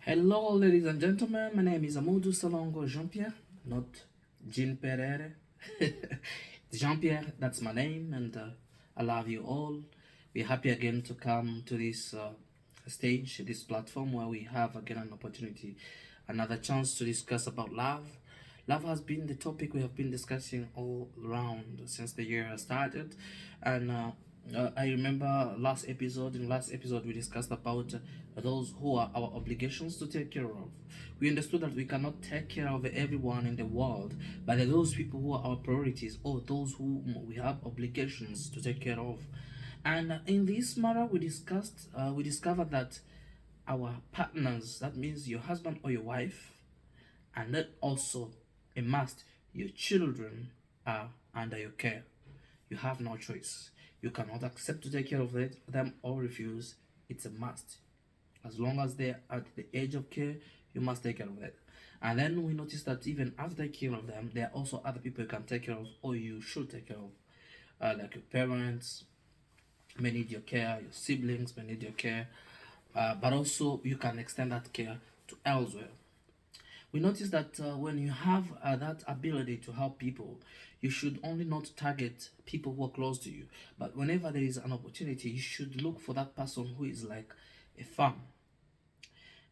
Hello, ladies and gentlemen. My name is Amadou Salongo Jean-Pierre, not Jean Pereira. Jean-Pierre, that's my name, and I love you all. We're happy again to come to this stage, this platform where we have again an opportunity, another chance to discuss about love. Love has been the topic we have been discussing all around since the year has started, and I remember last episode. In last episode, we discussed about those who are our obligations to take care of. We understood that we cannot take care of everyone in the world, but there are those people who are our priorities, or those who we have obligations to take care of. And in this matter, we discovered that our partners, that means your husband or your wife, and then also a must, your children are under your care. You have no choice. You cannot accept to take care of them or refuse. It's a must. As long as they're at the age of care, you must take care of that. And then we notice that even after taking care of them, there are also other people you can take care of or you should take care of. Like your parents may need your care, your siblings may need your care, but also you can extend that care to elsewhere. We notice that when you have that ability to help people, you should only not target people who are close to you, but whenever there is an opportunity, you should look for that person who is like a farm,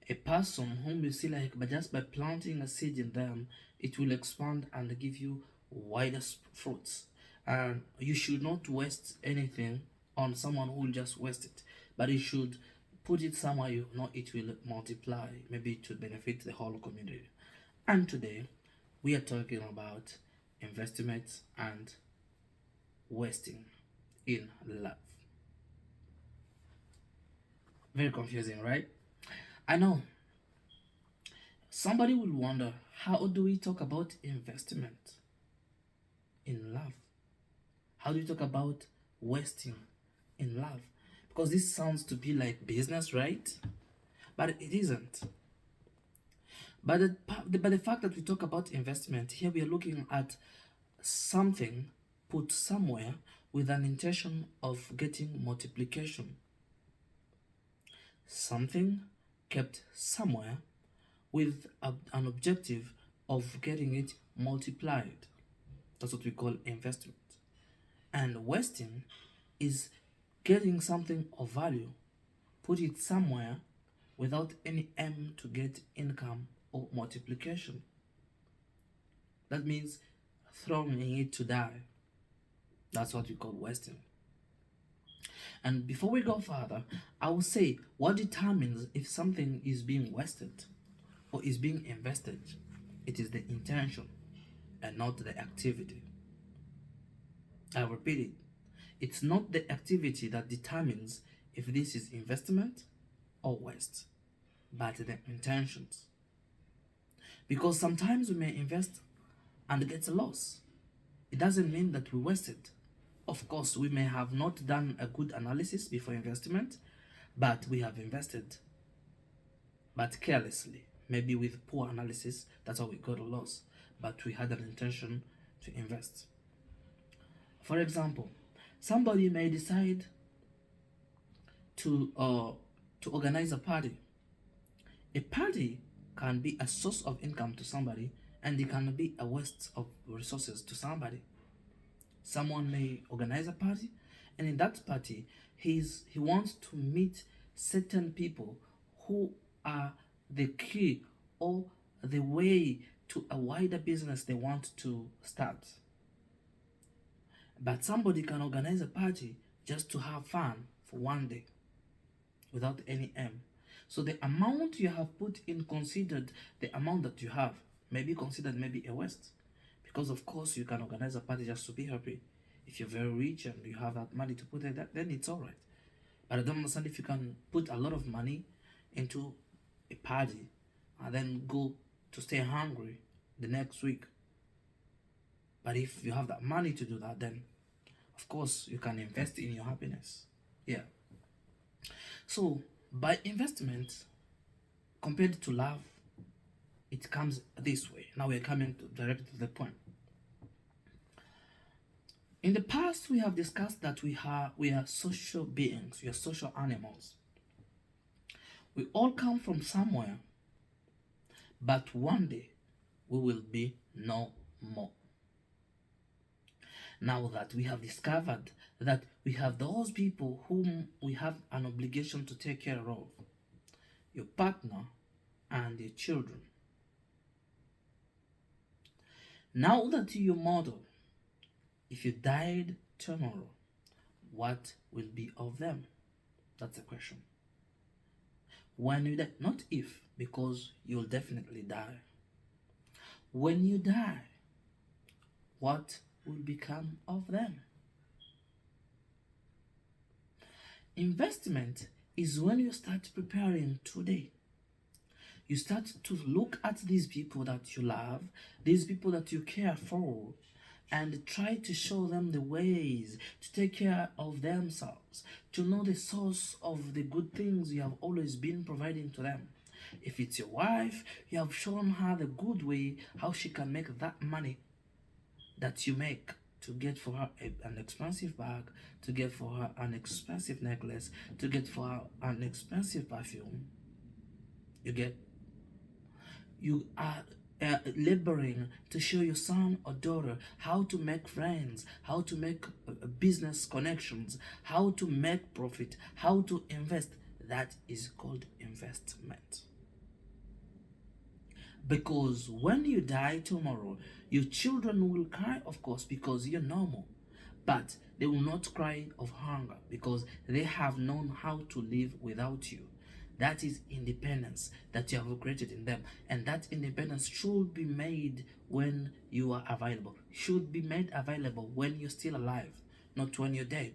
a person whom you see like, but just by planting a seed in them, it will expand and give you wider fruits. And you should not waste anything on someone who will just waste it, but you should put it somewhere you know it will multiply, maybe to benefit the whole community. And today we are talking about investments and wasting in love. Very confusing, right? I know. Somebody will wonder, how do we talk about investment in love? How do we talk about wasting in love? Because this sounds to be like business, right? But it isn't. But the fact that we talk about investment here, we are looking at something put somewhere with an intention of getting multiplication. Something kept somewhere with an objective of getting it multiplied. That's what we call investment. And wasting is getting something of value, put it somewhere without any aim to get income or multiplication. That means throwing it to die. That's what we call wasting. And before we go further, I will say what determines if something is being wasted or is being invested. It is the intention and not the activity. I repeat it. It's not the activity that determines if this is investment or waste, but the intentions. Because sometimes we may invest and get a loss. It doesn't mean that we wasted. Of course, we may have not done a good analysis before investment, but we have invested, but carelessly, maybe with poor analysis. That's how we got a loss, but we had an intention to invest. For example, somebody may decide to organize a party. A party can be a source of income to somebody, and it can be a waste of resources to somebody. Someone may organize a party, and in that party, he wants to meet certain people who are the key or the way to a wider business they want to start. But somebody can organize a party just to have fun for one day without any aim. So the amount you have put in considered the amount that you have may be considered maybe a waste. Because of course you can organize a party just to be happy. If you're very rich and you have that money to put in that, then it's alright. But I don't understand if you can put a lot of money into a party and then go to stay hungry the next week. But if you have that money to do that, then of course you can invest in your happiness. Yeah. So by investment compared to love, it comes this way. Now we're coming directly to the point. In the past, we have discussed that we are social beings, we are social animals. We all come from somewhere, but one day we will be no more. Now that we have discovered that we have those people whom we have an obligation to take care of, your partner and your children. Now that you model, if you died tomorrow, what will be of them? That's the question. When you die, not if, because you'll definitely die. When you die, what will become of them? Investment is when you start preparing today. You start to look at these people that you love, these people that you care for, and try to show them the ways to take care of themselves, to know the source of the good things you have always been providing to them. If it's your wife, you have shown her the good way how she can make that money that you make to get for her an expensive bag, to get for her an expensive necklace, to get for her an expensive perfume. You are laboring to show your son or daughter how to make friends, how to make business connections, how to make profit, how to invest. That is called investment. Because when you die tomorrow, your children will cry, of course, because you're normal. But they will not cry of hunger because they have known how to live without you. That is independence that you have created in them. And that independence should be made when you are available. Should be made available when you're still alive, not when you're dead.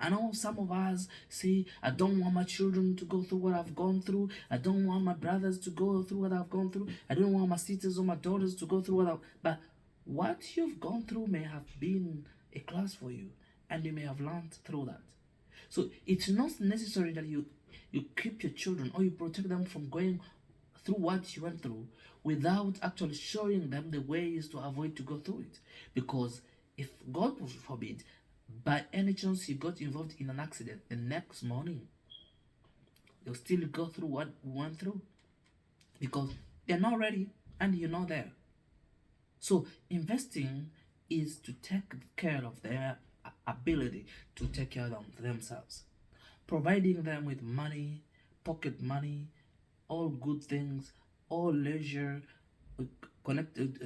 I know some of us say, I don't want my children to go through what I've gone through. I don't want my brothers to go through what I've gone through. I don't want my sisters or my daughters to go through what I've... But what you've gone through may have been a class for you, and you may have learned through that. So it's not necessary that you keep your children or you protect them from going through what you went through without actually showing them the ways to avoid to go through it. Because if God forbid, by any chance you got involved in an accident, the next morning you'll still go through what we went through because they're not ready and you're not there. So investing is to take care of their ability to take care of themselves, providing them with money, pocket money, all good things, all leisure,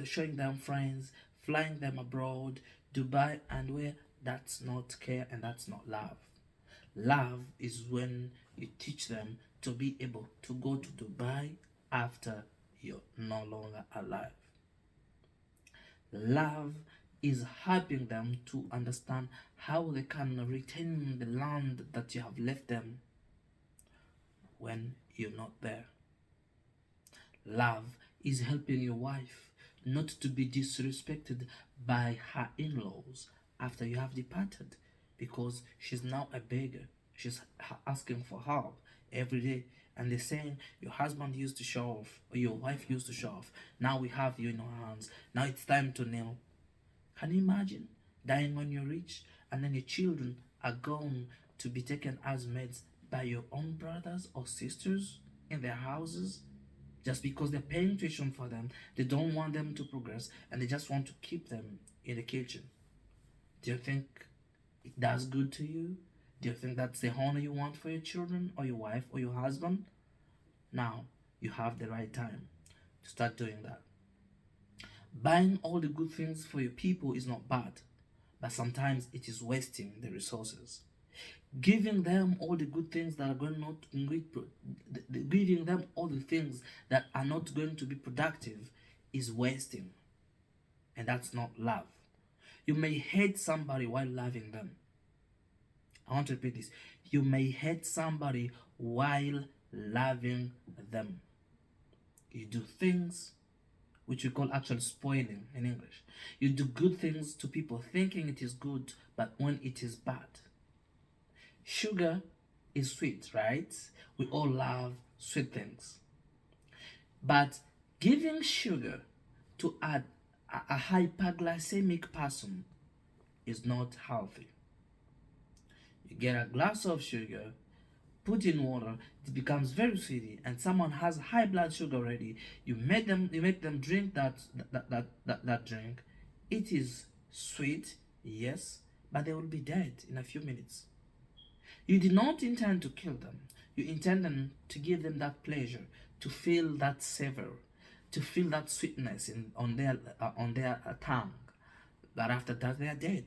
showing them friends, flying them abroad, Dubai and where. That's not care and that's not love. Love is when you teach them to be able to go to Dubai after you're no longer alive. Love is helping them to understand how they can retain the land that you have left them when you're not there. Love is helping your wife not to be disrespected by her in-laws after you have departed, because she's now a beggar. She's asking for help every day, and they're saying your husband used to show off or your wife used to show off. Now we have you in our hands. Now it's time to kneel. Can you imagine dying when you're rich and then your children are going to be taken as maids by your own brothers or sisters in their houses just because they're paying tuition for them? They don't want them to progress and they just want to keep them in the kitchen. Do you think it does good to you? Do you think that's the honor you want for your children or your wife or your husband? Now you have the right time to start doing that. Buying all the good things for your people is not bad, but sometimes it is wasting the resources. Giving them all the good things that are going not giving them all the things that are not going to be productive is wasting, and that's not love. You may hate somebody while loving them. I want to repeat this. You may hate somebody while loving them. You do things which we call actually spoiling in English. You do good things to people thinking it is good, but when it is bad. Sugar is sweet, right? We all love sweet things. But giving sugar to a hyperglycemic person is not healthy. You get a glass of sugar, put in water, it becomes very sweet, and someone has high blood sugar already, you make them drink that drink. It is sweet, yes, but they will be dead in a few minutes. You did not intend to kill them. You intended to give them that pleasure, to feel that savor, to feel that sweetness on their tongue. But after that, they are dead.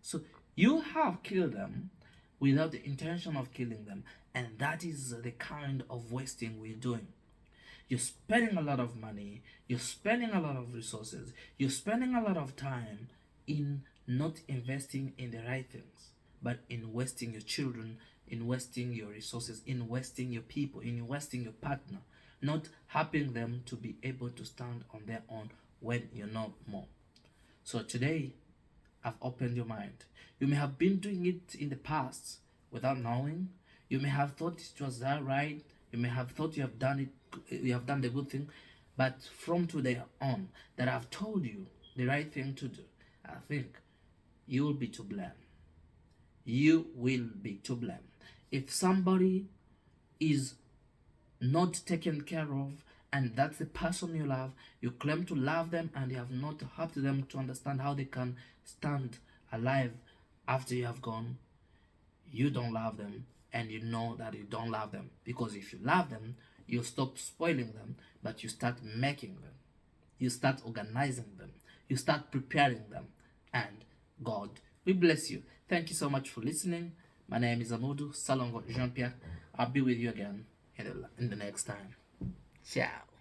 So you have killed them without the intention of killing them, and that is the kind of wasting we're doing. You're spending a lot of money, you're spending a lot of resources, you're spending a lot of time in not investing in the right things, but in wasting your children, in wasting your resources, in wasting your people, in wasting your partner, not helping them to be able to stand on their own when you're not more. So today, I've opened your mind. You may have been doing it in the past without knowing. You may have thought it was that right. You may have thought you have done it, you have done the good thing. But from today on, that I've told you the right thing to do, I think you will be to blame. You will be to blame. If somebody is not taken care of, and that's the person you love, you claim to love them, and you have not helped them to understand how they can stand alive after you have gone, you don't love them, and you know that you don't love them. Because if you love them, you stop spoiling them, but you start making them. You start organizing them. You start preparing them. And God will bless you. Thank you so much for listening. My name is Amadou Salongo Jean-Pierre. I'll be with you again in the next time. Ciao.